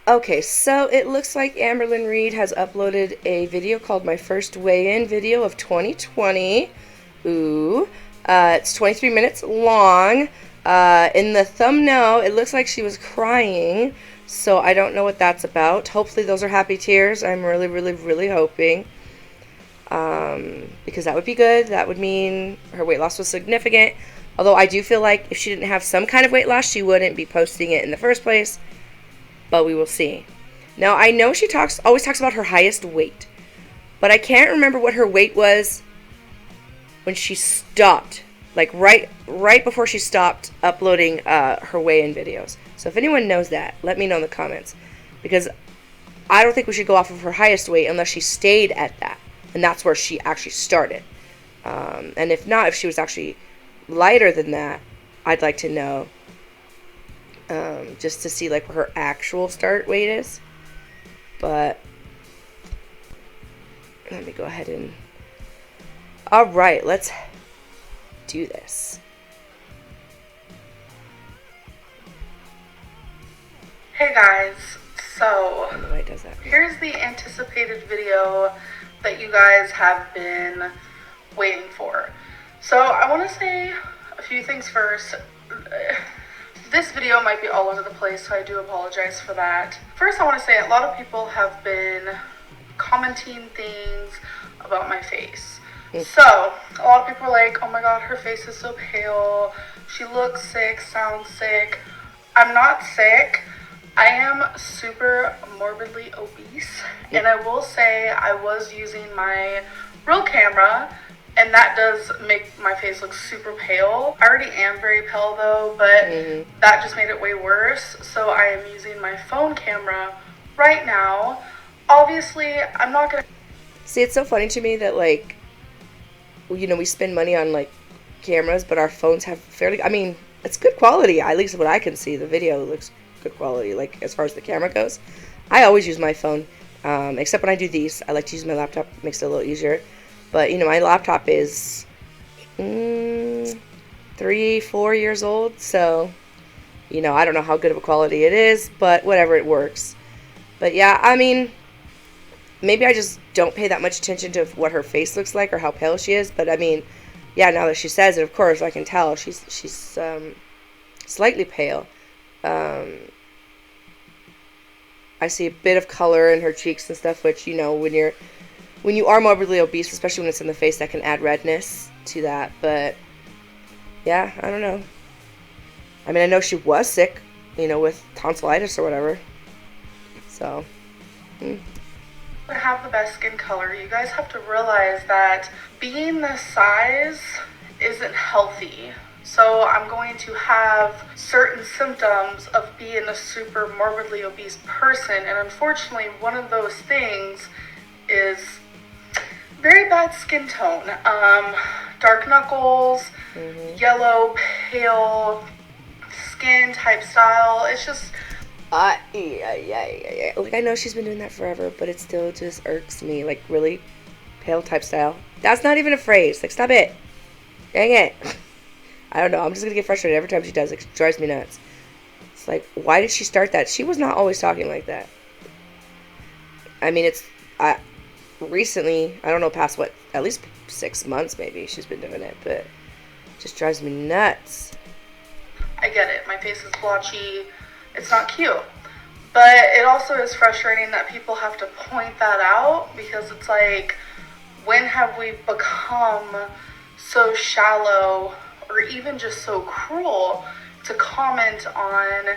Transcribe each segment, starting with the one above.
Okay, so it looks like Amberlynn Reid has uploaded a video called My First Weigh-In Video of 2020. Ooh. It's 23 minutes long. In the thumbnail, it looks like she was crying, so I don't know what that's about. Hopefully those are happy tears. I'm really, really, really hoping. Because that would be good. That would mean her weight loss was significant. Although I do feel like if she didn't have some kind of weight loss, she wouldn't be posting it in the first place. But we will see. Now, I know she always talks about her highest weight, but I can't remember what her weight was when she stopped. Like right before she stopped uploading her weigh-in videos. So if anyone knows that, let me know in the comments. Because I don't think we should go off of her highest weight unless she stayed at that. And that's where she actually started. And if not, if she was actually lighter than that, I'd like to know. Just to see like what her actual start weight is. But let me go ahead and... Alright, let's do this. Hey guys, so I don't know why it does that. Here's the anticipated video that you guys have been waiting for. So I want to say a few things first. This video might be all over the place, so I do apologize for that. First, I want to say a lot of people have been commenting things about my face. So, a lot of people are like, oh my god, her face is so pale, she looks sick, sounds sick. I'm not sick. I am super morbidly obese, and I will say I was using my real camera, and that does make my face look super pale. I already am very pale though, but that just made it way worse. So I am using my phone camera right now. Obviously, I'm not gonna... See, it's so funny to me that, like, you know, we spend money on, like, cameras, but our phones have fairly... I mean, it's good quality. At least what I can see, the video looks good quality, like, as far as the camera goes. I always use my phone, except when I do these. I like to use my laptop. It makes it a little easier. But, you know, my laptop is 3-4 years old, so, you know, I don't know how good of a quality it is, but whatever, it works. But, yeah, I mean, maybe I just don't pay that much attention to what her face looks like or how pale she is, but, I mean, yeah, now that she says it, of course, I can tell she's slightly pale. I see a bit of color in her cheeks and stuff, which, you know, when you are morbidly obese, especially when it's in the face, that can add redness to that. But, yeah, I don't know. I mean, I know she was sick, you know, with tonsillitis or whatever. So, I have the best skin color. You guys have to realize that being this size isn't healthy. So I'm going to have certain symptoms of being a super morbidly obese person. And unfortunately, one of those things is very bad skin tone. Dark knuckles, yellow, pale skin type style. It's just... Like, I know she's been doing that forever, but it still just irks me. Like, really pale type style. That's not even a phrase. Like, stop it. Dang it. I don't know. I'm just going to get frustrated every time she does it. It drives me nuts. It's like, why did she start that? She was not always talking like that. I mean, recently, I don't know, past what, at least 6 months maybe she's been doing it, but it just drives me nuts. I get it. My face is blotchy. It's not cute. But it also is frustrating that people have to point that out, because it's like, when have we become so shallow or even just so cruel to comment on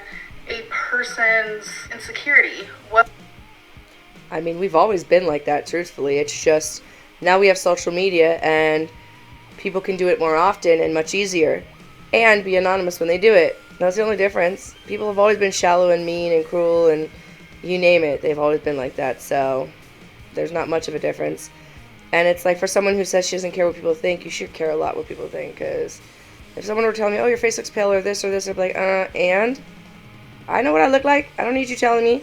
a person's insecurity? I mean, we've always been like that, truthfully. It's just, now we have social media, and people can do it more often and much easier, and be anonymous when they do it. That's the only difference. People have always been shallow and mean and cruel, and you name it. They've always been like that, so there's not much of a difference. And it's like, for someone who says she doesn't care what people think, you should care a lot what people think, because if someone were telling me, oh, your face looks pale, or this, I'd be like, and? I know what I look like. I don't need you telling me.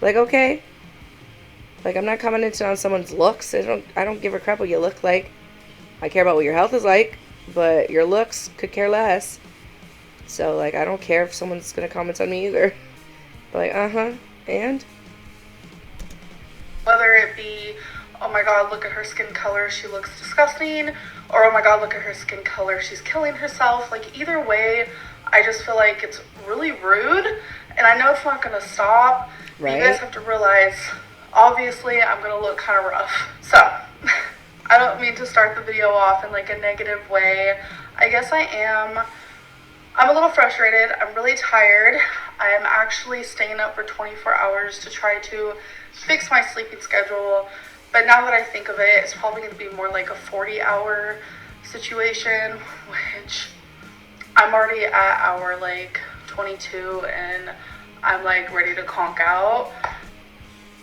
Like, okay. Like, I'm not commenting on someone's looks. I don't give a crap what you look like. I care about what your health is like, but your looks could care less. So, like, I don't care if someone's gonna comment on me either. But, like, And? Whether it be, oh my god, look at her skin color, she looks disgusting, or oh my god, look at her skin color, she's killing herself. Like, either way, I just feel like it's really rude, and I know it's not going to stop. Right. You guys have to realize, obviously, I'm going to look kind of rough. So, I don't mean to start the video off in like a negative way. I guess I am. I'm a little frustrated. I'm really tired. I am actually staying up for 24 hours to try to fix my sleeping schedule. But now that I think of it, it's probably going to be more like a 40-hour situation, which I'm already at hour like 22 and I'm like ready to conk out.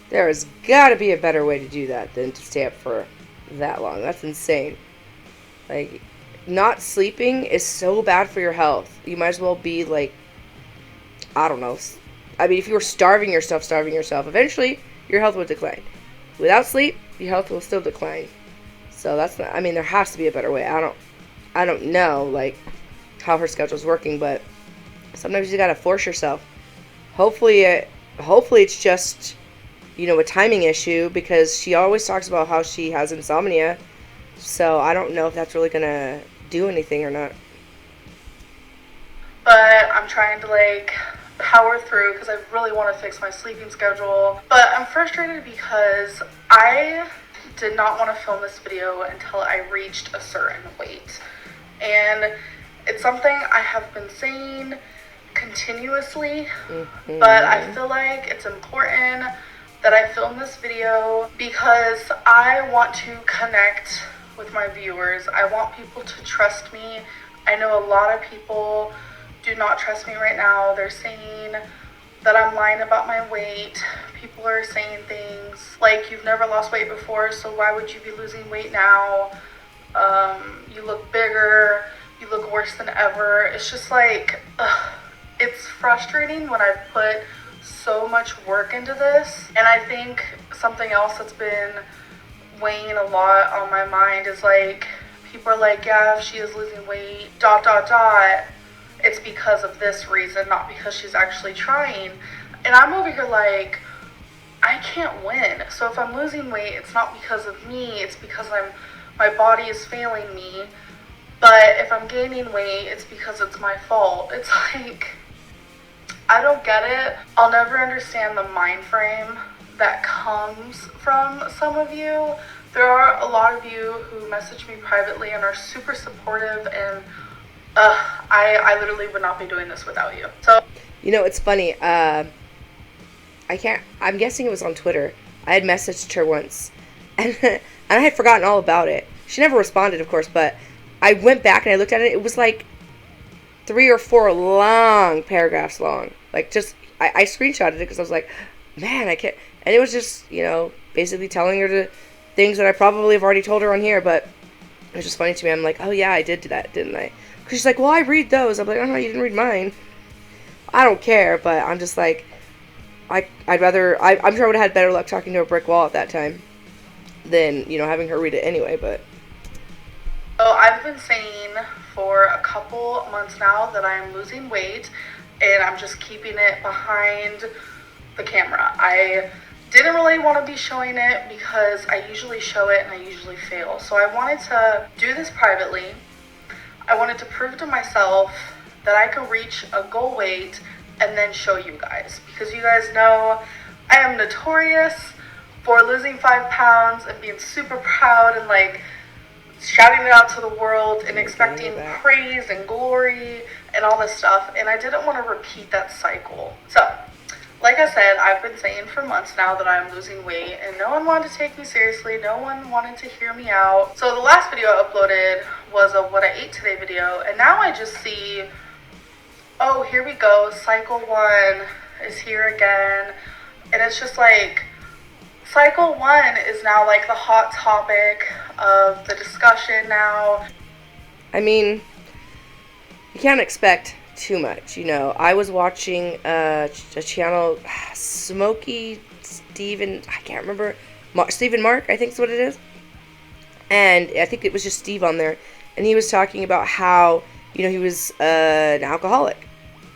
There has got to be a better way to do that than to stay up for that long. That's insane. Like, not sleeping is so bad for your health. You might as well be like, I don't know. I mean, if you were starving yourself, eventually your health would decline. Without sleep, your health will still decline. So that's not, I mean, there has to be a better way. I don't know, like, how her schedule's working, but sometimes you gotta force yourself. Hopefully it's just, you know, a timing issue, because she always talks about how she has insomnia. So I don't know if that's really gonna do anything or not. But I'm trying to like power through because I really want to fix my sleeping schedule. But I'm frustrated because I did not want to film this video until I reached a certain weight. And it's something I have been saying continuously, but I feel like it's important that I film this video because I want to connect with my viewers. I want people to trust me. I know a lot of people do not trust me right now. They're saying that I'm lying about my weight. People are saying things like, you've never lost weight before, so why would you be losing weight now? You look bigger, you look worse than ever. It's just like, it's frustrating when I've put so much work into this. And I think something else that's been weighing a lot on my mind is like, people are like, yeah, if she is losing weight, ... it's because of this reason, not because she's actually trying. And I'm over here like, I can't win. So if I'm losing weight, it's not because of me, it's because my body is failing me. But if I'm gaining weight, it's because it's my fault. It's like, I don't get it. I'll never understand the mind frame that comes from some of you. There are a lot of you who message me privately and are super supportive, and I literally would not be doing this without you. So, you know, it's funny. I'm guessing it was on Twitter. I had messaged her once, and I had forgotten all about it. She never responded, of course, but I went back and I looked at it. It was like 3 or 4 long paragraphs long. Like, just, I screenshotted it because I was like, man, I can't. And it was just, you know, basically telling her the things that I probably have already told her on here, but it was just funny to me. I'm like, oh yeah, I did do that, didn't I? Because she's like, well, I read those. I'm like, oh no, you didn't read mine. I don't care, but I'm just like, I'm sure I would have had better luck talking to a brick wall at that time than, you know, having her read it anyway, but. So I've been saying for a couple months now that I'm losing weight, and I'm just keeping it behind the camera. I didn't really want to be showing it because I usually show it and I usually fail. So I wanted to do this privately. I wanted to prove to myself that I could reach a goal weight and then show you guys. Because you guys know I am notorious for losing 5 pounds and being super proud and like shouting it out to the world and expecting praise and glory and all this stuff. And I didn't want to repeat that cycle. So, like I said, I've been saying for months now that I'm losing weight, and no one wanted to take me seriously. No one wanted to hear me out. So the last video I uploaded was a what I ate today video, and now I just see, oh, here we go. Cycle 1 is here again. And it's just like, cycle 1 is now like the hot topic of the discussion now. I mean, you can't expect too much, you know. I was watching a channel, Smokey Steven, I can't remember, Stephen Mark, I think is what it is. And I think it was just Steve on there. And he was talking about how, you know, he was an alcoholic.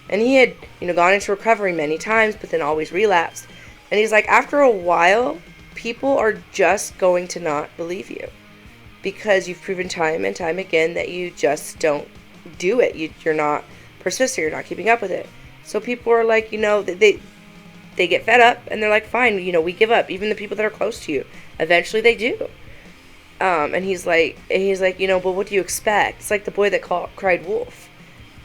And he had, you know, gone into recovery many times, but then always relapsed. And he's like, after a while, people are just going to not believe you. Because you've proven time and time again that you just don't do it. You're not persistent. You're not keeping up with it. So people are like, they get fed up and they're like, fine, we give up. Even the people that are close to you, eventually they do. And he's like, but what do you expect? It's like the boy that cried wolf.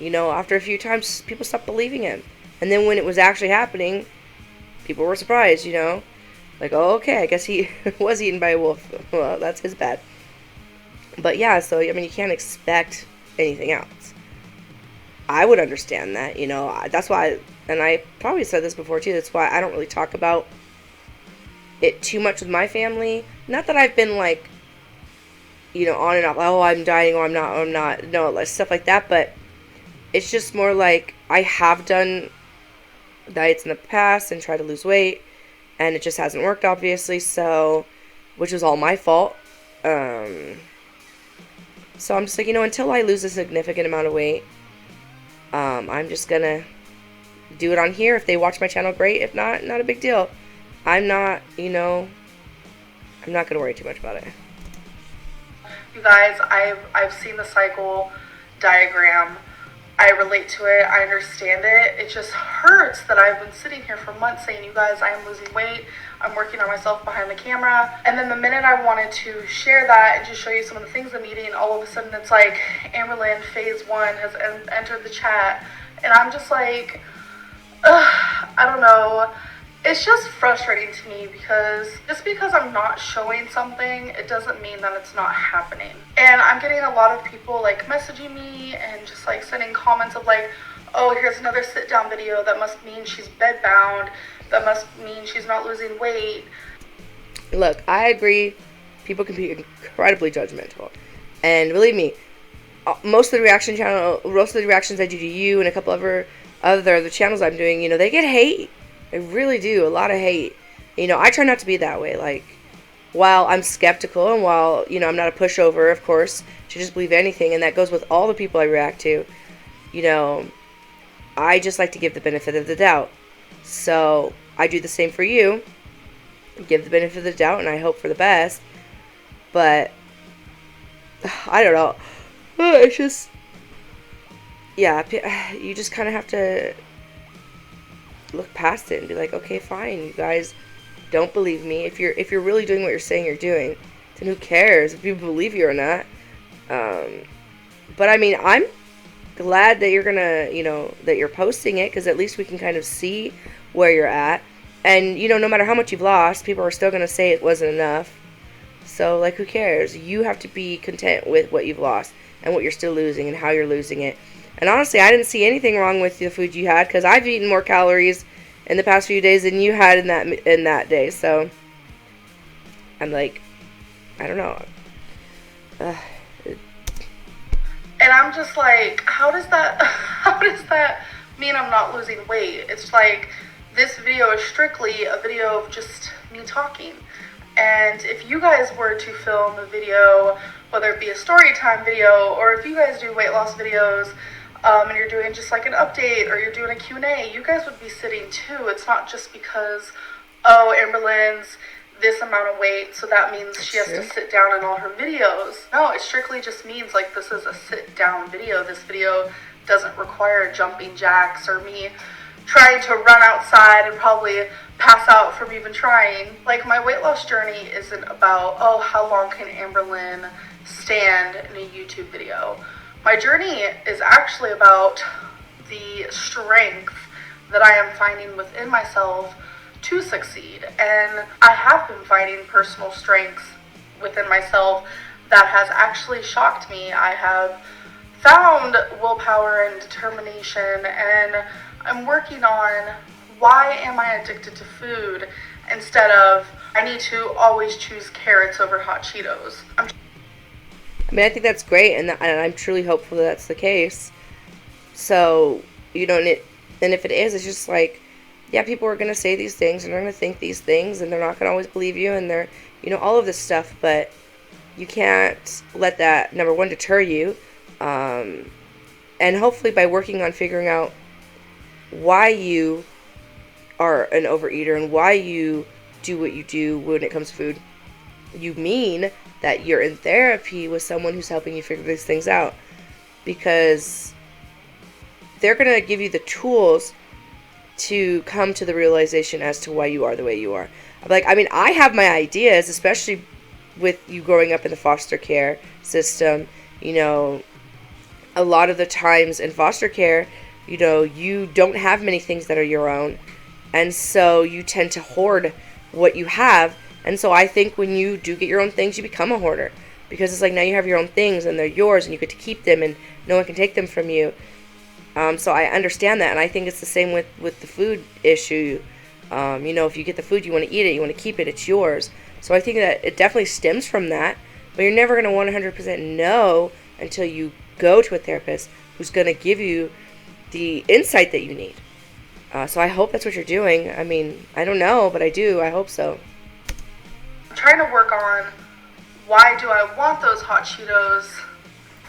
After a few times, people stopped believing him. And then when it was actually happening, people were surprised, Like, oh, okay, I guess he was eaten by a wolf. Well, that's his bad. But yeah, so, I mean, you can't expect anything else. I would understand that, That's why, and I probably said this before too, that's why I don't really talk about it too much with my family. Not that I've been like, on and off, oh, I'm dieting, or I'm not, no, stuff like that, but it's just more like, I have done diets in the past and tried to lose weight, and it just hasn't worked, obviously, so, which was all my fault. So I'm just like, until I lose a significant amount of weight, I'm just gonna do it on here. If they watch my channel, great. If not, not a big deal. I'm not gonna worry too much about it. You guys, I've seen the cycle diagram. I relate to it. I understand it. It just hurts that I've been sitting here for months saying, you guys, I am losing weight. I'm working on myself behind the camera. And then the minute I wanted to share that and just show you some of the things I'm eating, all of a sudden it's like, Amberlynn phase 1 has entered the chat. And I'm just like, I don't know. It's just frustrating to me because just because I'm not showing something, it doesn't mean that it's not happening. And I'm getting a lot of people like messaging me and just like sending comments of like, oh, here's another sit down video. That must mean she's bed bound. That must mean she's not losing weight. Look, I agree. People can be incredibly judgmental. And believe me, most of the reactions I do to you and a couple other the channels I'm doing, they get hate. I really do. A lot of hate. I try not to be that way. Like, while I'm skeptical and while, I'm not a pushover, of course, to just believe anything, and that goes with all the people I react to, I just like to give the benefit of the doubt. So, I do the same for you. Give the benefit of the doubt, and I hope for the best. But, I don't know. It's just, yeah, you just kind of have to look past it and be like, okay, fine, you guys don't believe me. If you're really doing what you're saying you're doing, then who cares if people believe you or not? But I mean, I'm glad that you're gonna, that you're posting it, because at least we can kind of see where you're at. And no matter how much you've lost, people are still gonna say it wasn't enough. So like, who cares? You have to be content with what you've lost and what you're still losing and how you're losing it. And honestly, I didn't see anything wrong with the food you had, because I've eaten more calories in the past few days than you had in that day. So I'm like, I don't know. And I'm just like, how does that mean I'm not losing weight? It's like, this video is strictly a video of just me talking. And if you guys were to film a video, whether it be a story time video, or if you guys do weight loss videos, and you're doing just like an update, or you're doing a Q&A, you guys would be sitting too. It's not just because, oh, Amberlynn's this amount of weight, so that means she has to sit down in all her videos. No, it strictly just means like, this is a sit down video. This video doesn't require jumping jacks or me trying to run outside and probably pass out from even trying. Like, my weight loss journey isn't about, oh, how long can Amberlynn stand in a YouTube video. My journey is actually about the strength that I am finding within myself to succeed. And I have been finding personal strength within myself that has actually shocked me. I have found willpower and determination, and I'm working on, why am I addicted to food instead of, I need to always choose carrots over hot Cheetos. I mean, I think that's great, and I'm truly hopeful that that's the case. So, and if it is, it's just like, yeah, people are going to say these things, and they're going to think these things, and they're not going to always believe you, and they're, all of this stuff, but you can't let that, number one, deter you, and hopefully by working on figuring out why you are an overeater and why you do what you do when it comes to food, you mean that you're in therapy with someone who's helping you figure these things out. Because they're going to give you the tools to come to the realization as to why you are the way you are. Like, I mean, I have my ideas, especially with you growing up in the foster care system. You know, a lot of the times in foster care, you know, you don't have many things that are your own. And so you tend to hoard what you have. And so I think when you do get your own things, you become a hoarder. Because it's like now you have your own things and they're yours and you get to keep them and no one can take them from you. So I understand that. And I think it's the same with the food issue. You know, if you get the food, you want to eat it, you want to keep it, it's yours. So I think that it definitely stems from that. But you're never going to 100% know until you go to a therapist who's going to give you the insight that you need. So I hope that's what you're doing. I mean, I don't know, but I do. I hope so. I'm trying to work on why do I want those hot Cheetos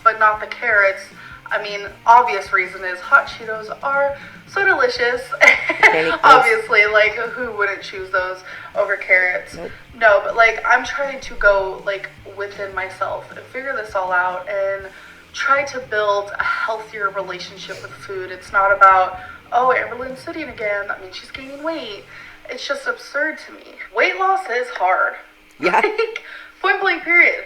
but not the carrots. I mean, obvious reason is hot Cheetos are so delicious. Obviously, like, who wouldn't choose those over carrots? Nope. No, but like, I'm trying to go like within myself and figure this all out and try to build a healthier relationship with food. It's not about, oh, Amberlynn's sitting again, that means she's gaining weight. It's just absurd to me. Weight loss is hard. Yeah. Like, point blank period.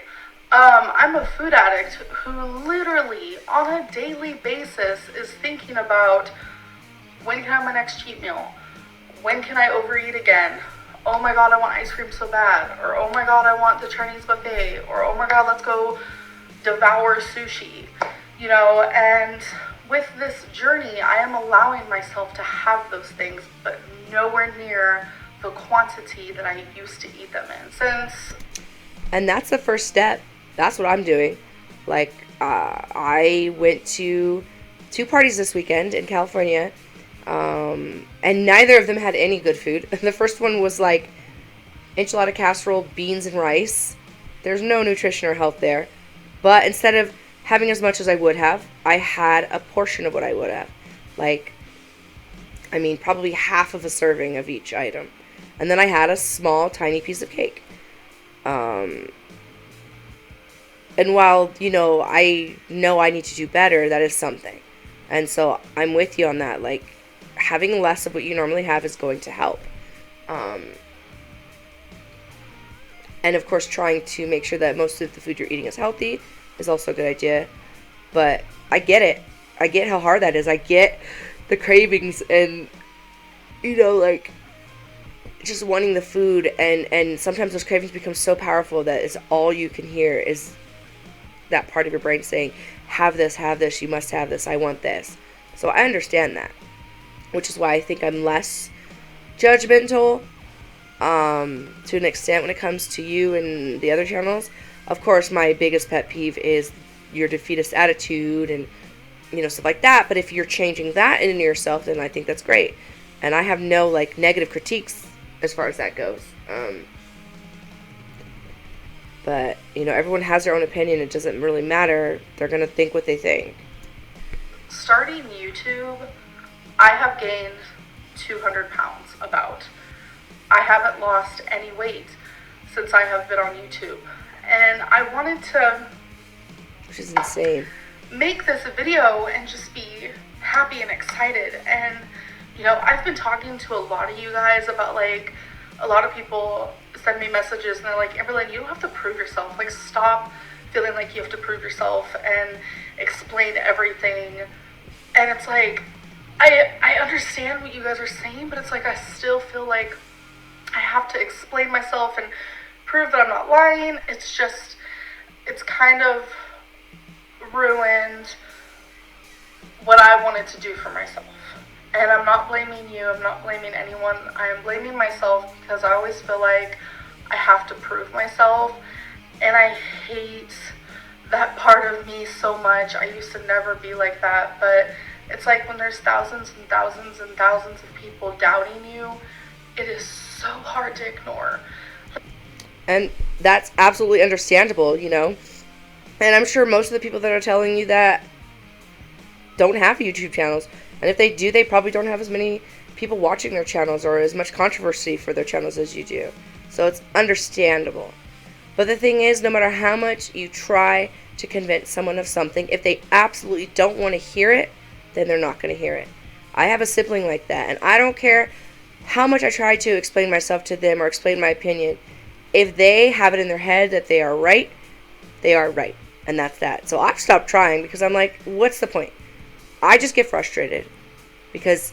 I'm a food addict who literally on a daily basis is thinking about when can I have my next cheat meal? When can I overeat again? Oh my god, I want ice cream so bad. Or oh my god, I want the Chinese buffet. Or oh my god, let's go devour sushi. You know, and with this journey, I am allowing myself to have those things, but nowhere near the quantity that I used to eat them in. And that's the first step. That's what I'm doing. Like, I went to 2 parties this weekend in California, and neither of them had any good food. The first one was like enchilada casserole, beans and rice. There's no nutrition or health there. But instead of having as much as I would have, I had a portion of what I would have. Like, I mean, probably half of a serving of each item. And then I had a small, tiny piece of cake. And while, you know I need to do better, that is something. And so I'm with you on that. Like, having less of what you normally have is going to help. And of course, trying to make sure that most of the food you're eating is healthy is also a good idea. But I get it. I get how hard that is. I get the cravings and, you know, like, just wanting the food. And sometimes those cravings become so powerful that it's all you can hear is that part of your brain saying, have this, you must have this, I want this. So I understand that, which is why I think I'm less judgmental to an extent when it comes to you and the other channels. Of course, my biggest pet peeve is your defeatist attitude and, you know, stuff like that. But if you're changing that in yourself, then I think that's great. And I have no, like, negative critiques as far as that goes. But, you know, everyone has their own opinion. It doesn't really matter. They're going to think what they think. Starting YouTube, I have gained 200 pounds about. I haven't lost any weight since I have been on YouTube. And I wanted to... Which is insane. Make this video and just be happy and excited. And, you know, I've been talking to a lot of you guys about, like, a lot of people send me messages and they're like, Amberlynn, you don't have to prove yourself. Like, stop feeling like you have to prove yourself and explain everything. And it's like, I understand what you guys are saying, but it's like I still feel like I have to explain myself and prove that I'm not lying. It's just, it's kind of ruined what I wanted to do for myself. And I'm not blaming you, I'm not blaming anyone, I am blaming myself because I always feel like I have to prove myself, and I hate that part of me so much. I used to never be like that, but it's like when there's thousands and thousands and thousands of people doubting you, it is so hard to ignore. And that's absolutely understandable, you know. And I'm sure most of the people that are telling you that don't have YouTube channels. And if they do, they probably don't have as many people watching their channels or as much controversy for their channels as you do. So it's understandable. But the thing is, no matter how much you try to convince someone of something, if they absolutely don't want to hear it, then they're not going to hear it. I have a sibling like that, and I don't care how much I try to explain myself to them or explain my opinion. If they have it in their head that they are right, they are right. And that's that. So I've stopped trying because I'm like, what's the point? I just get frustrated because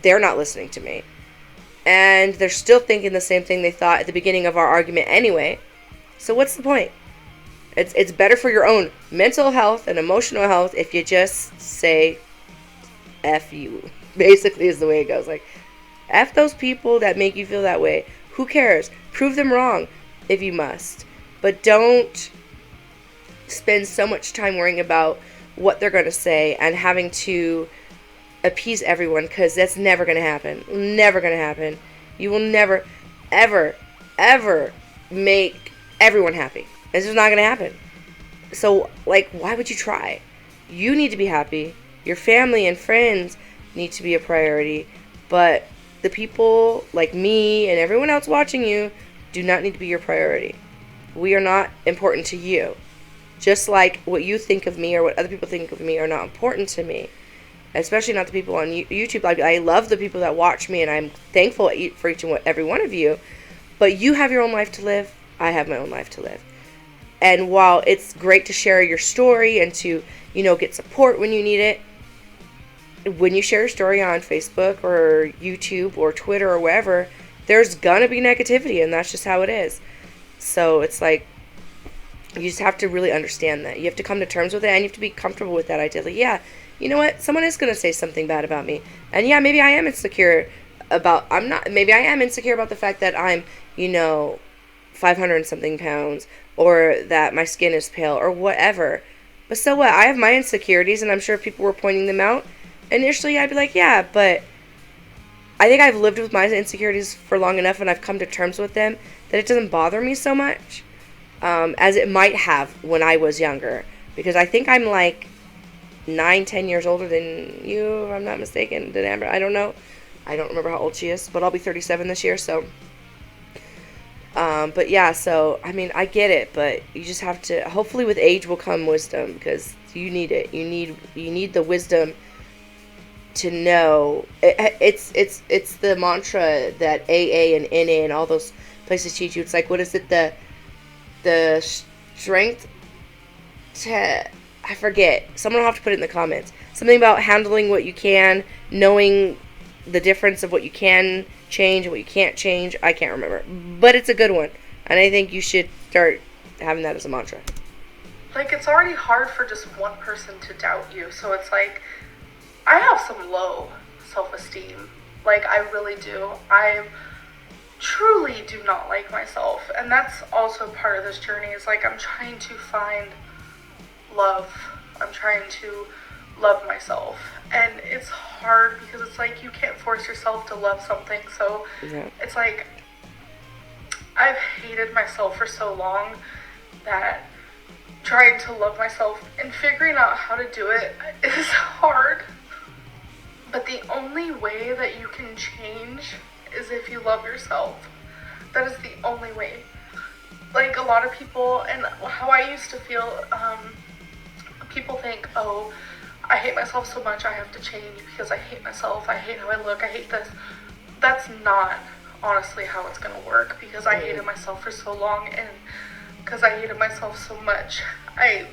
they're not listening to me. And they're still thinking the same thing they thought at the beginning of our argument anyway. So what's the point? It's better for your own mental health and emotional health if you just say F you. Basically is the way it goes. Like, F those people that make you feel that way. Who cares? Prove them wrong if you must. But don't spend so much time worrying about what they're going to say and having to appease everyone, because that's never going to happen. Never going to happen. You will never, ever, ever make everyone happy. It's just not going to happen. So, like, why would you try? You need to be happy. Your family and friends need to be a priority. But the people like me and everyone else watching you do not need to be your priority. We are not important to you. Just like what you think of me or what other people think of me are not important to me. Especially not the people on YouTube. I love the people that watch me, and I'm thankful for each and every one of you. But you have your own life to live. I have my own life to live. And while it's great to share your story and to, get support when you need it, when you share your story on Facebook or YouTube or Twitter or wherever, there's gonna be negativity, and that's just how it is. So it's like, you just have to really understand that. You have to come to terms with it, and you have to be comfortable with that idea. Like, yeah, you know what? Someone is going to say something bad about me. And yeah, maybe I am insecure maybe I am insecure about the fact that I'm, 500 and something pounds, or that my skin is pale, or whatever. But so what? I have my insecurities, and I'm sure if people were pointing them out, initially I'd be like, yeah, but I think I've lived with my insecurities for long enough, and I've come to terms with them, that it doesn't bother me so much as it might have when I was younger. Because I think I'm like 9-10 years older than you, if I'm not mistaken, than Amber. I don't know. I don't remember how old she is, but I'll be 37 this year, so. But yeah, so, I mean, I get it, but you just have to, hopefully with age will come wisdom, because you need it. You need the wisdom to know. It's the mantra that AA and NA and all those places teach you. It's like, what is it, the strength to, I forget. Someone will have to put it in the comments. Something about handling what you can, knowing the difference of what you can change and what you can't change. I can't remember. But it's a good one. And I think you should start having that as a mantra. Like, it's already hard for just one person to doubt you. So it's like, I have some low self-esteem. Like, I really do. I truly do not like myself. And that's also part of this journey. Is like, I'm trying to find love. I'm trying to love myself. And it's hard because it's like, you can't force yourself to love something. So It's like, I've hated myself for so long that trying to love myself and figuring out how to do it is hard. But the only way that you can change is if you love yourself. That is the only way. Like, a lot of people, and how I used to feel, people think, oh, I hate myself so much I have to change because I hate myself, I hate how I look, I hate this. That's not honestly how it's going to work, because I hated myself for so long, and because I hated myself so much, I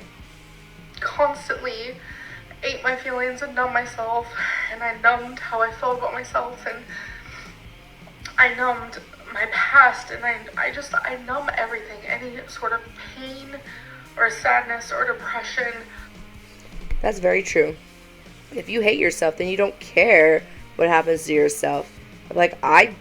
constantly ate my feelings and numbed myself, and I numbed how I felt about myself, and I numbed my past, and I numb everything, any sort of pain or sadness or depression. That's very true. If you hate yourself, then you don't care what happens to yourself. Like, I've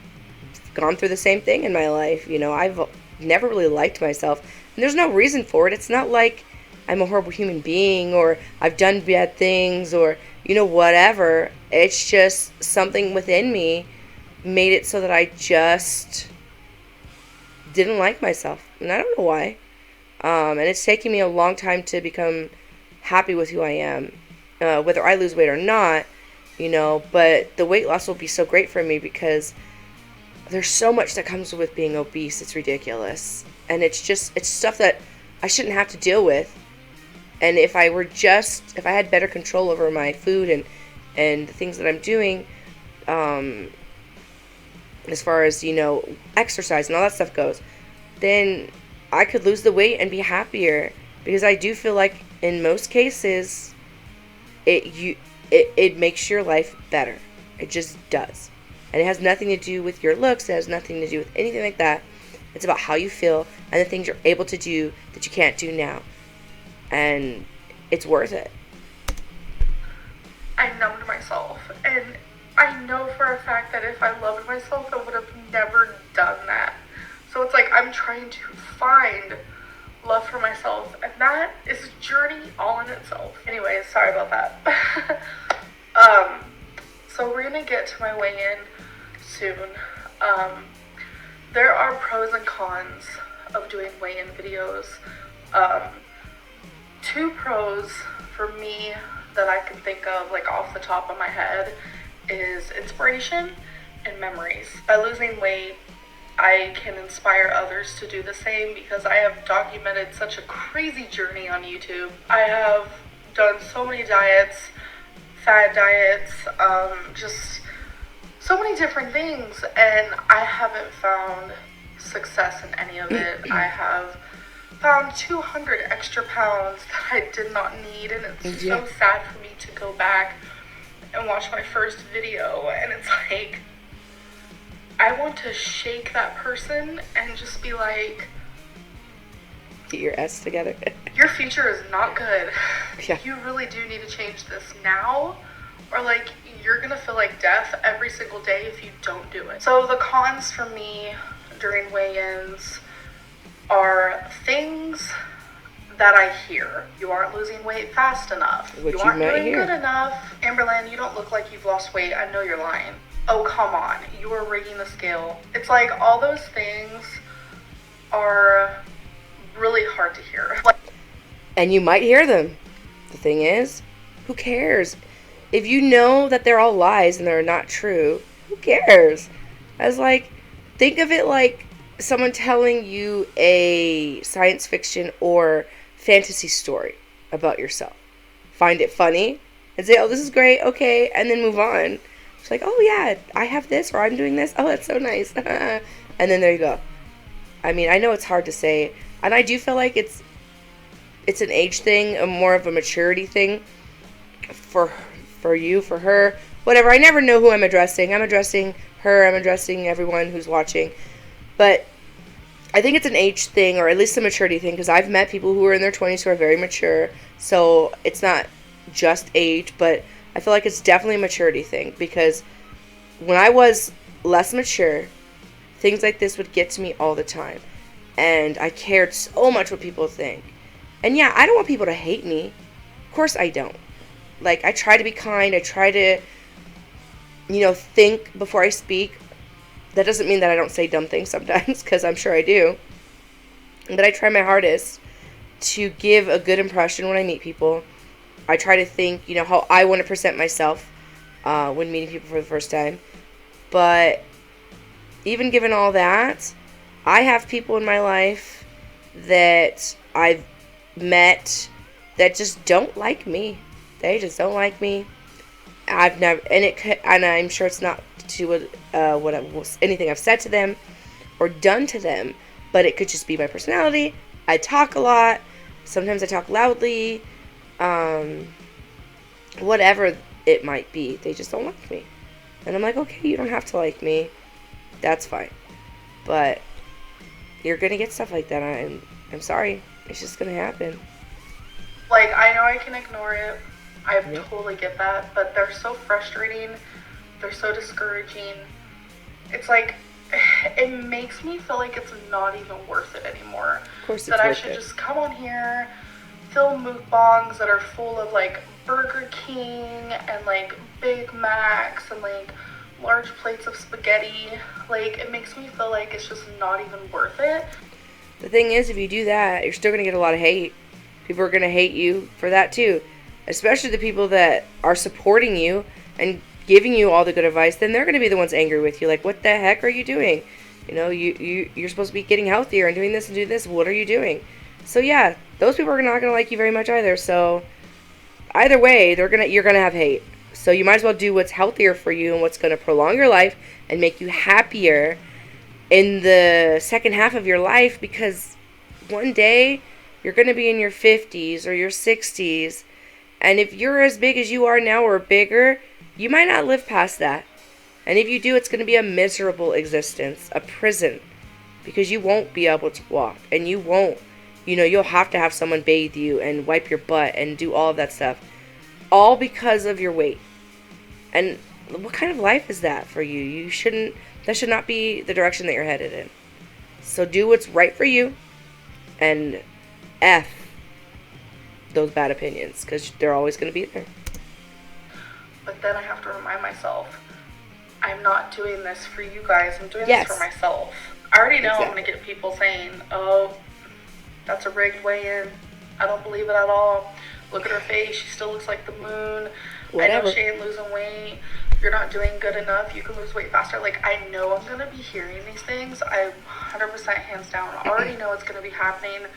gone through the same thing in my life. I've never really liked myself, and there's no reason for it. It's not like I'm a horrible human being, or I've done bad things, or, whatever. It's just something within me made it so that I just didn't like myself. And I don't know why. And it's taken me a long time to become happy with who I am. Whether I lose weight or not, but the weight loss will be so great for me because there's so much that comes with being obese. It's ridiculous. And it's stuff that I shouldn't have to deal with. And if I had better control over my food and the things that I'm doing, as far as, exercise and all that stuff goes, then I could lose the weight and be happier. Because I do feel like in most cases, it makes your life better. It just does. And it has nothing to do with your looks. It has nothing to do with anything like that. It's about how you feel and the things you're able to do that you can't do now. And it's worth it. I numbed myself. And I know for a fact that if I loved myself, I would have never done that. So it's like I'm trying to find love for myself. And that is a journey all in itself. Anyways, sorry about that. So we're going to get to my weigh-in soon. There are pros and cons of doing weigh-in videos. Two pros for me that I can think of, like off the top of my head, is inspiration and memories. By losing weight, I can inspire others to do the same because I have documented such a crazy journey on YouTube. I have done so many diets, fad diets, just so many different things, and I haven't found success in any of it. I have found 200 extra pounds that I did not need, and it's so sad for me to go back and watch my first video, and it's like, I want to shake that person and just be like, get your S together. Your future is not good. Yeah. You really do need to change this now, or like you're gonna feel like death every single day if you don't do it. So the cons for me during weigh-ins are things that I hear. You aren't losing weight fast enough. You aren't doing good enough. Amberlynn, you don't look like you've lost weight. I know you're lying. Oh, come on. You are rigging the scale. It's like all those things are really hard to hear. And you might hear them. The thing is, who cares? If you know that they're all lies and they're not true, who cares? As like, think of it like someone telling you a science fiction or fantasy story about yourself. Find it funny and say, oh, this is great, okay, and then move on. It's like, oh yeah, I have this, or I'm doing this, oh, that's so nice. And then there you go. I mean, I know it's hard to say, and I do feel like it's an age thing, more of a maturity thing for you, for her, whatever. I never know who I'm addressing. I'm addressing her, I'm addressing everyone who's watching. But I think it's an age thing, or at least a maturity thing, because I've met people who are in their 20s who are very mature. So it's not just age, but I feel like it's definitely a maturity thing. Because when I was less mature, things like this would get to me all the time. And I cared so much what people think. And yeah, I don't want people to hate me. Of course I don't. Like, I try to be kind. I try to, think before I speak. That doesn't mean that I don't say dumb things sometimes, because I'm sure I do. But I try my hardest to give a good impression when I meet people. I try to think, how I want to present myself when meeting people for the first time. But even given all that, I have people in my life that I've met that just don't like me. They just don't like me. I've never, and I'm sure it's not to anything I've said to them or done to them, but it could just be my personality. I talk a lot. Sometimes I talk loudly. Whatever it might be, they just don't like me. And I'm like, okay, you don't have to like me. That's fine. But you're gonna get stuff like that. I'm sorry. It's just gonna happen. Like, I know I can ignore it. I totally get that, but they're so frustrating. They're so discouraging. It's like, it makes me feel like it's not even worth it anymore. Of course it's that I worth should it. Just come on here, film mukbangs that are full of like Burger King and like Big Macs and like large plates of spaghetti. Like, it makes me feel like it's just not even worth it. The thing is, if you do that, you're still going to get a lot of hate. People are going to hate you for that too. Especially the people that are supporting you and giving you all the good advice, then they're going to be the ones angry with you. Like, what the heck are you doing? You know, you're supposed to be getting healthier and doing this and do this. What are you doing? So yeah, those people are not going to like you very much either. So either way, you're going to have hate. So you might as well do what's healthier for you and what's going to prolong your life and make you happier in the second half of your life, because one day you're going to be in your 50s or your 60s, and if you're as big as you are now or bigger, you might not live past that. And if you do, it's going to be a miserable existence, a prison, because you won't be able to walk, and you won't, you'll have to have someone bathe you and wipe your butt and do all of that stuff, all because of your weight. And what kind of life is that for you? That should not be the direction that you're headed in. So do what's right for you, and F those bad opinions, because they're always going to be there. But then I have to remind myself, I'm not doing this for you guys. I'm doing this for myself. I already know I'm going to get people saying, oh, that's a rigged weigh-in. I don't believe it at all. Look at her face. She still looks like the moon. Whatever. I know she ain't losing weight. You're not doing good enough. You can lose weight faster. Like, I know I'm going to be hearing these things. I 100% hands down already know it's going to be happening.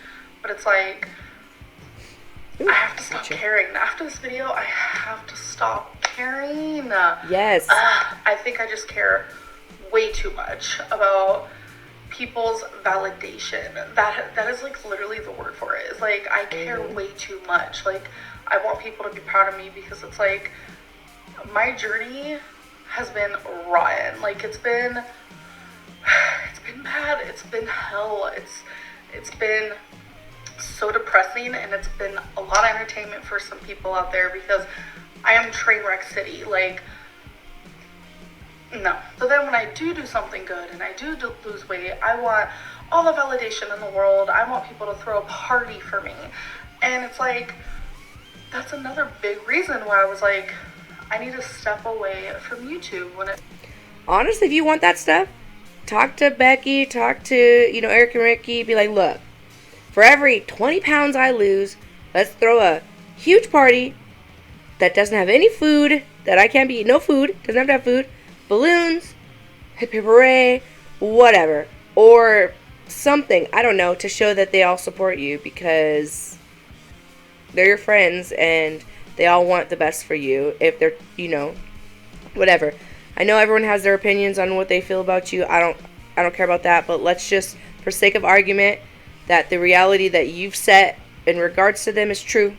But it's like, I have to stop caring. After this video, I have to stop caring. Yes. I think I just care way too much about people's validation. That is like literally the word for it. It's like, I care way too much. Like, I want people to be proud of me, because it's like, my journey has been rotten. Like, it's been bad. It's been hell. It's been so depressing, and it's been a lot of entertainment for some people out there, because I am train wreck city. Like, no. So then when I do something good and I do lose weight, I want all the validation in the world. I want people to throw a party for me. And it's like, that's another big reason why I was like, I need to step away from YouTube honestly, if you want that stuff, talk to Becky, talk to, Eric and Ricky, be like, look, for every 20 pounds I lose, let's throw a huge party that doesn't have any food, that I can't be, no food, doesn't have to have food, balloons, hip hip hooray, whatever, or something, I don't know, to show that they all support you, because they're your friends and they all want the best for you. If they're, whatever. I know everyone has their opinions on what they feel about you. I don't care about that, but let's just, for sake of argument, that the reality that you've set in regards to them is true.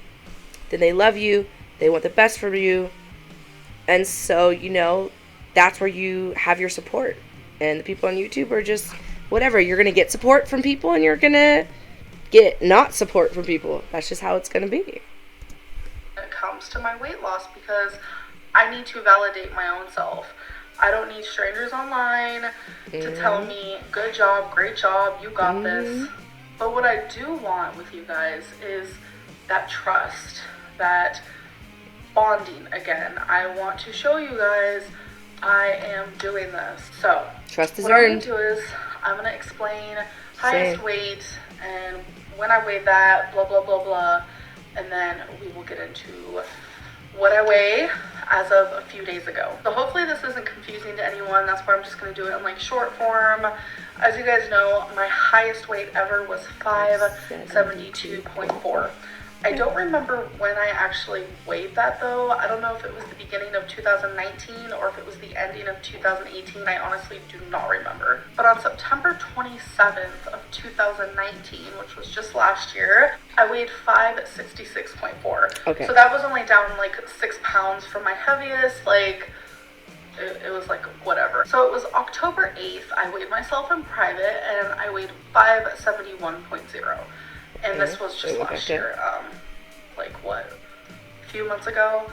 Then they love you, they want the best for you, and so, that's where you have your support. And the people on YouTube are just whatever. You're going to get support from people, and you're going to get not support from people. That's just how it's going to be. When it comes to my weight loss, because I need to validate my own self. I don't need strangers online to tell me, good job, great job, you got this. But what I do want with you guys is that trust, that bonding again. I want to show you guys I am doing this. So trust is what earned. I'm going to do is I'm going to explain highest weight and when I weighed that, blah, blah, blah, blah. And then we will get into what I weigh as of a few days ago. So hopefully this isn't confusing to anyone. That's why I'm just going to do it in like short form. As you guys know, my highest weight ever was 572.4. I don't remember when I actually weighed that though. I don't know if it was the beginning of 2019 or if it was the ending of 2018. I honestly do not remember. But on September 27th of 2019, which was just last year, I weighed 566.4. Okay. So that was only down like 6 pounds from my heaviest. Like, it was like whatever. So it was October 8th. I weighed myself in private and I weighed 571.0. And this was just last year, like what, a few months ago.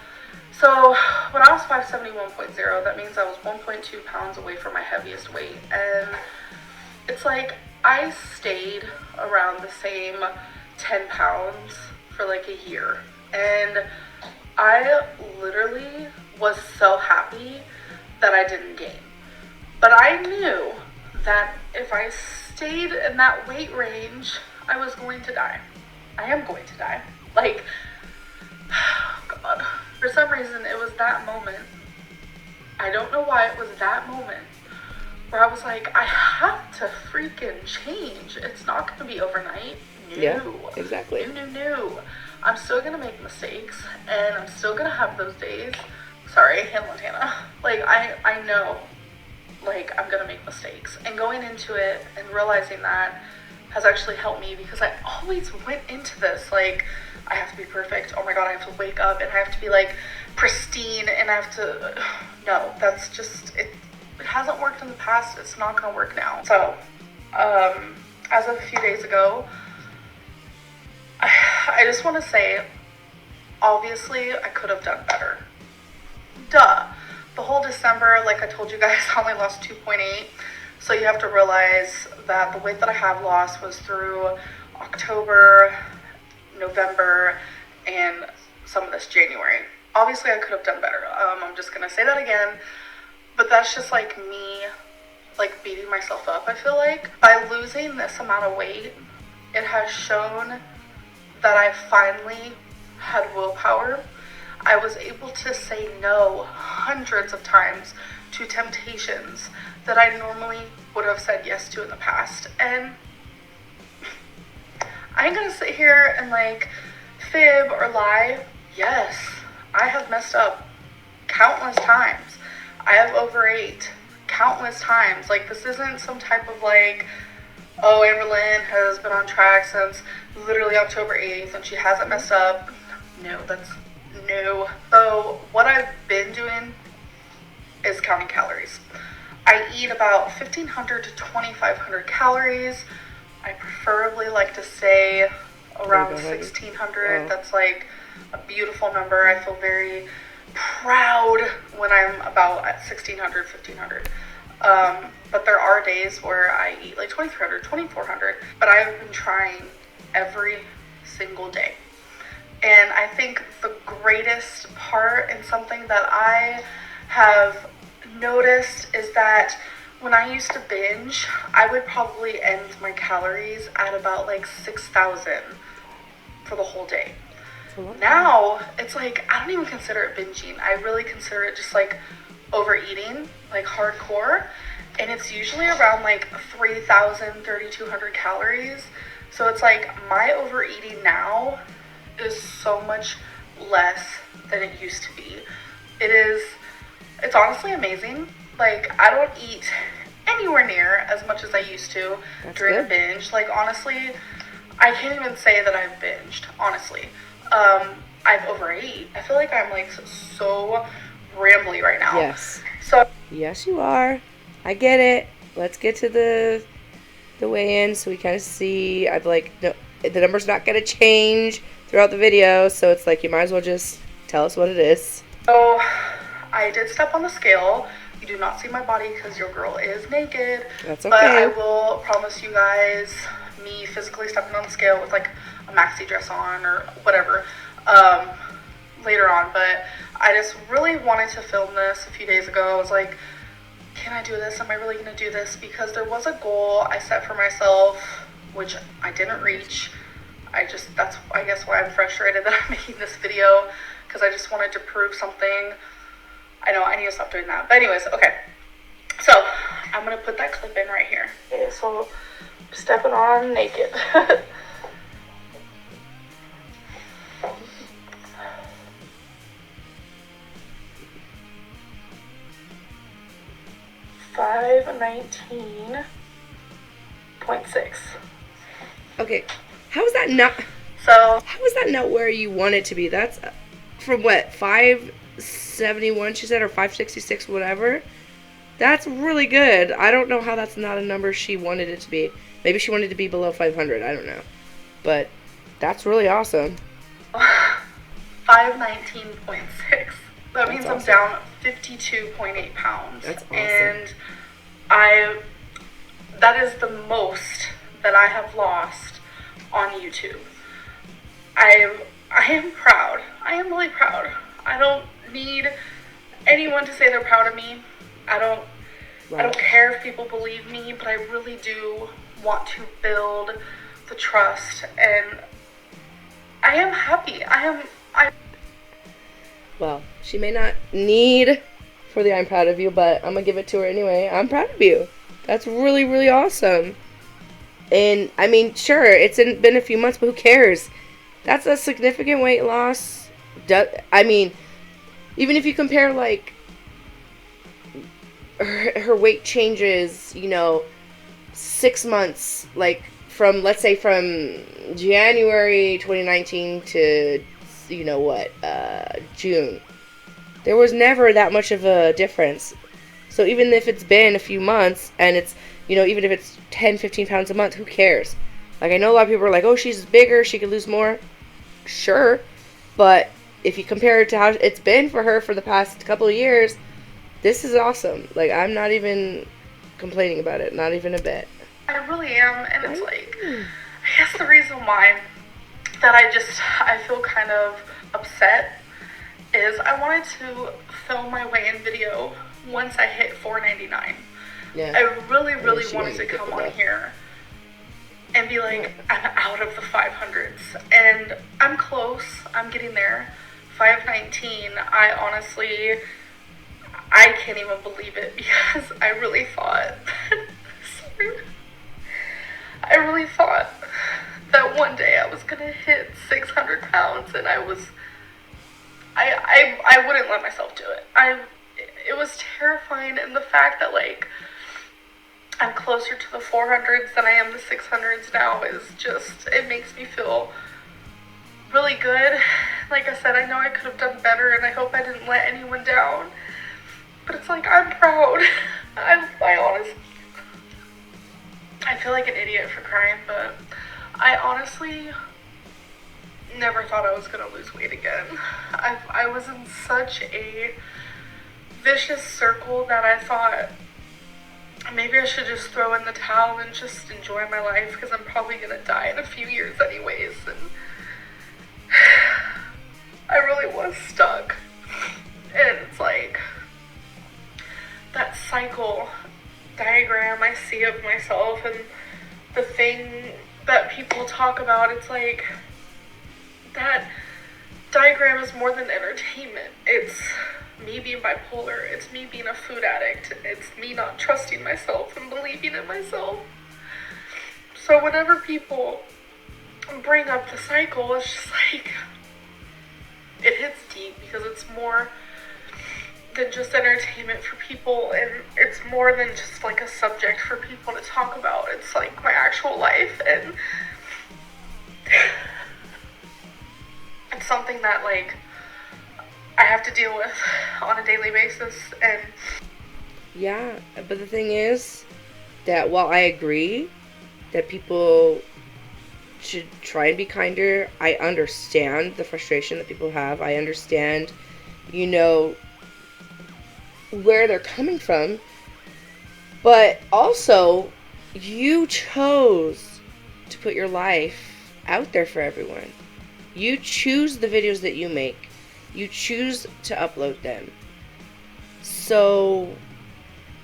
So when I was 571.0, that means I was 1.2 pounds away from my heaviest weight. And it's like I stayed around the same 10 pounds for like a year. And I literally was so happy that I didn't gain. But I knew that if I stayed in that weight range, I was going to die. I am going to die. Like, God. For some reason, it was that moment I don't know why it was that moment where I was like, I have to freaking change. It's not going to be overnight. No. Yeah, exactly. No. I'm still going to make mistakes, and I'm still going to have those days. Sorry, Hannah Montana. Like, I know, like, I'm going to make mistakes. And going into it and realizing that has actually helped me, because I always went into this, like, I have to be perfect. Oh my God, I have to wake up and I have to be, like, pristine, and I have to, no, that's just, it hasn't worked in the past. It's not going to work now. So, as of a few days ago, I just want to say, obviously, I could have done better. Duh. The whole December, like I told you guys, I only lost 2.8. So you have to realize that the weight that I have lost was through October, November, and some of this January. Obviously, I could have done better. I'm just going to say that again. But that's just like me, like, beating myself up, I feel like. By losing this amount of weight, it has shown that I finally had willpower. I was able to say no hundreds of times to temptations that I normally would have said yes to in the past. And I ain't gonna sit here and, like, fib or lie. Yes, I have messed up countless times. I have overate countless times. Like, this isn't some type of, like, oh, Amberlynn has been on track since literally October 8th and she hasn't messed up. No, that's no. So what I've been doing is counting calories. I eat about 1,500 to 2,500 calories. I preferably like to stay around 1,600. Oh. That's like a beautiful number. I feel very proud when I'm about at 1,600, 1,500. But there are days where I eat like 2,300, 2,400. But I've been trying every single day. And I think the greatest part, and something that I have noticed, is that when I used to binge, I would probably end my calories at about like 6,000 for the whole day. Now, it's like, I don't even consider it binging. I really consider it just like overeating, like hardcore. And it's usually around like 3,000, 3,200 calories. So it's like my overeating now is so much less than it used to be. It's honestly amazing. Like, I don't eat anywhere near as much as I used to during a binge. Like, honestly, I can't even say that I've binged, honestly. I've overate. I feel like I'm like so rambly right now. Yes. So yes, you are. I get it. Let's get to the weigh-in so we kind of see. I've like, no, the number's not going to change throughout the video, so it's like you might as well just tell us what it is. So I did step on the scale. You do not see my body because your girl is naked. That's okay. But I will promise you guys me physically stepping on the scale with like a maxi dress on or whatever later on. But I just really wanted to film this a few days ago. I was like, can I do this? Am I really going to do this? Because there was a goal I set for myself, which I didn't reach. That's, I guess, why I'm frustrated that I'm making this video, because I just wanted to prove something. I know, I need to stop doing that. But anyways, okay. So, I'm going to put that clip in right here. Okay, so, stepping on naked. $519.6. Okay, how is that not? So how is that not where you want it to be? That's from what, 571 she said, or 566, whatever. That's really good. I don't know how that's not a number she wanted it to be. Maybe she wanted it to be below 500. I don't know, but that's really awesome. 519.6. That means awesome. I'm down 52.8 pounds. That's awesome. And that is the most that I have lost on YouTube. I am proud. I am really proud. I don't need anyone to say they're proud of me. I don't care if people believe me, but I really do want to build the trust, and I am happy. Well, she may not need for the I'm proud of you, but I'm gonna give it to her anyway. I'm proud of you. That's really, really awesome. And, I mean, sure, been a few months, but who cares? That's a significant weight loss. I mean, even if you compare, like, her weight changes, 6 months, like, let's say from January 2019 to, June. There was never that much of a difference. So even if it's been a few months, and it's, even if it's 10, 15 pounds a month, who cares? Like, I know a lot of people are like, oh, she's bigger, she could lose more. Sure. But if you compare it to how it's been for her for the past couple of years, this is awesome. Like, I'm not even complaining about it. Not even a bit. I really am. And it's like, I guess the reason why that I feel kind of upset is I wanted to film my weigh-in video once I hit $4.99. Yeah. I really, really wanted to come on here and be like, I'm out of the 500s. And I'm close. I'm getting there. 519. I can't even believe it because I really thought that one day I was going to hit 600 pounds, and I wouldn't let myself do it. It was terrifying, and the fact that, like, I'm closer to the 400s than I am the 600s now is just, it makes me feel really good. Like I said, I know I could have done better, and I hope I didn't let anyone down. But it's like, I'm proud. I honestly, I feel like an idiot for crying, but I honestly never thought I was going to lose weight again. I was in such a vicious circle that I thought maybe I should just throw in the towel and just enjoy my life, because I'm probably going to die in a few years anyways. And I really was stuck. And it's like, that cycle diagram I see of myself and the thing that people talk about, it's like, that diagram is more than entertainment. It's me being bipolar. It's me being a food addict. It's me not trusting myself and believing in myself. So whenever people bring up the cycle, it's just like, it hits deep, because it's more than just entertainment for people, and it's more than just like a subject for people to talk about. It's like my actual life, and it's something that, like, I have to deal with on a daily basis. And yeah, but the thing is that while I agree that people should try and be kinder, I understand the frustration that people have. I understand, where they're coming from. But also, you chose to put your life out there for everyone. You choose the videos that you make. You choose to upload them. So,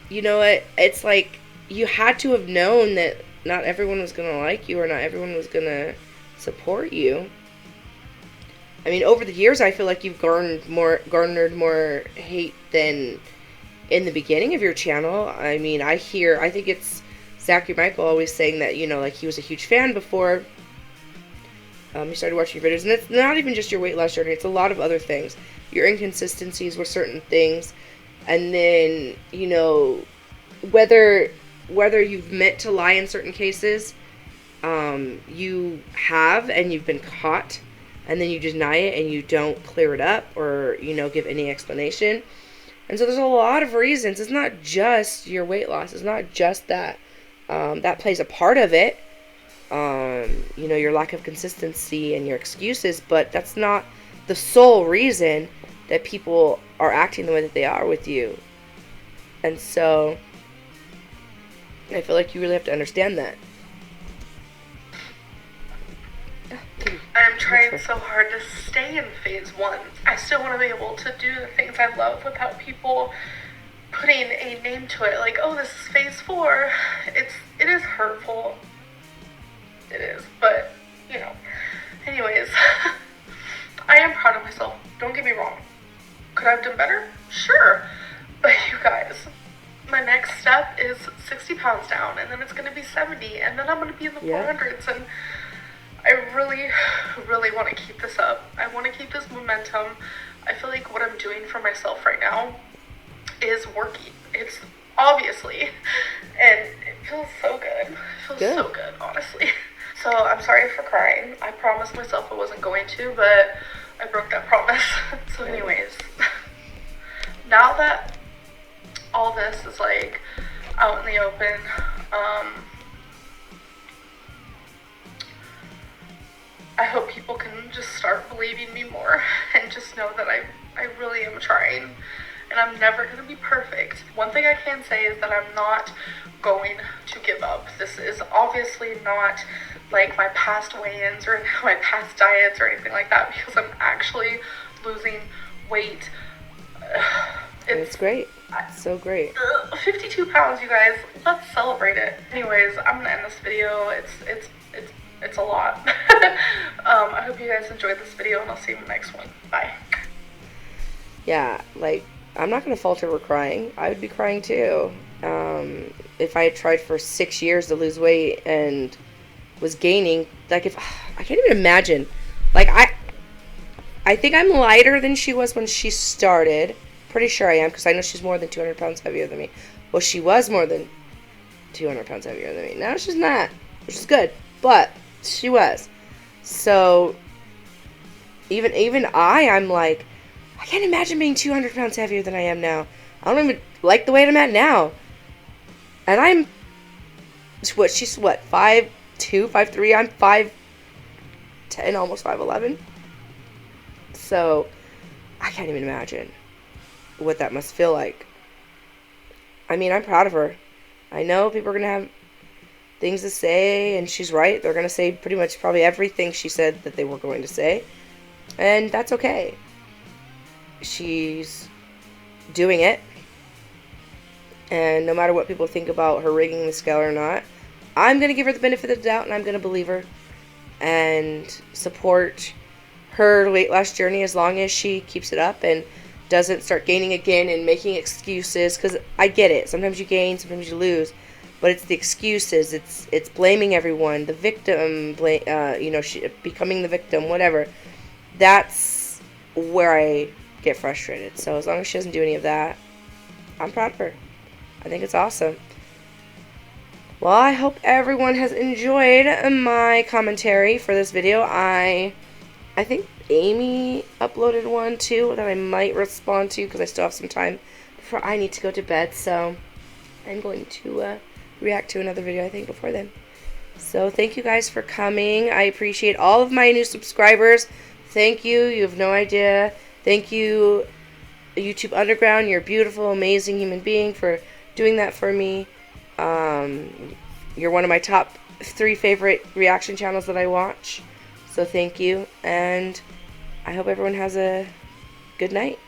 it's like, you had to have known that not everyone was going to like you, or not everyone was going to support you. I mean, over the years, I feel like you've garnered more hate than in the beginning of your channel. I mean, I think it's Zachary Michael always saying that, like, he was a huge fan before he started watching your videos. And it's not even just your weight loss journey. It's a lot of other things. Your inconsistencies with certain things. And then, whether you've meant to lie in certain cases, you have, and you've been caught, and then you deny it and you don't clear it up or, give any explanation. And so there's a lot of reasons. It's not just your weight loss. It's not just that. That plays a part of it. Your lack of consistency and your excuses, but that's not the sole reason that people are acting the way that they are with you. And so I feel like you really have to understand that. I'm trying so hard to stay in phase 1. I still want to be able to do the things I love without people putting a name to it. Like, oh, this is phase 4. It is hurtful. It is. But, anyways, I am proud of myself. Don't get me wrong. Could I have done better? Sure. But and then it's going to be 70, and then I'm going to be in the Yeah. 400s, and I really, really want to keep this up. I want to keep this momentum. I feel like what I'm doing for myself right now is working. It's obviously, and it feels so good. It feels so good, honestly. So I'm sorry for crying. I promised myself I wasn't going to, but I broke that promise. So anyways, now that all this is like out in the open, I hope people can just start believing me more and just know that I really am trying, and I'm never going to be perfect. One thing I can say is that I'm not going to give up. This is obviously not like my past weigh-ins or my past diets or anything like that, because I'm actually losing weight. It's great. So great. 52 pounds, you guys. Let's celebrate it. Anyways, I'm gonna end this video. It's a lot. I hope you guys enjoyed this video, and I'll see you in the next one. Bye. Yeah, like, I'm not gonna fault her for crying. I would be crying too. If I had tried for 6 years to lose weight and was gaining, like, if I can't even imagine. Like, I think I'm lighter than she was when she started. Pretty sure I am, because I know she's more than 200 pounds heavier than me. Well, she was more than 200 pounds heavier than me. Now she's not, which is good, but she was. So even I'm like, I can't imagine being 200 pounds heavier than I am now. I don't even like the weight I'm at now. And I'm, she's 5'2", 5'3", I'm 5'10", almost 5'11". So I can't even imagine what that must feel like. I mean, I'm proud of her. I know people are going to have things to say, and she's right. They're going to say pretty much probably everything she said that they were going to say. And that's okay. She's doing it. And no matter what people think about her rigging the scale or not, I'm going to give her the benefit of the doubt, and I'm going to believe her and support her weight loss journey as long as she keeps it up and doesn't start gaining again and making excuses. Because I get it. Sometimes you gain, sometimes you lose. But it's the excuses. It's blaming everyone. The victim, she becoming the victim, whatever. That's where I get frustrated. So as long as she doesn't do any of that, I'm proud of her. I think it's awesome. Well, I hope everyone has enjoyed my commentary for this video. I think Amy uploaded one too that I might respond to, because I still have some time before I need to go to bed. So I'm going to react to another video, I think, before then. So thank you guys for coming. I appreciate all of my new subscribers. Thank you. You have no idea. Thank you, YouTube Underground. You're a beautiful, amazing human being for doing that for me. You're one of my top 3 favorite reaction channels that I watch. So thank you. And I hope everyone has a good night.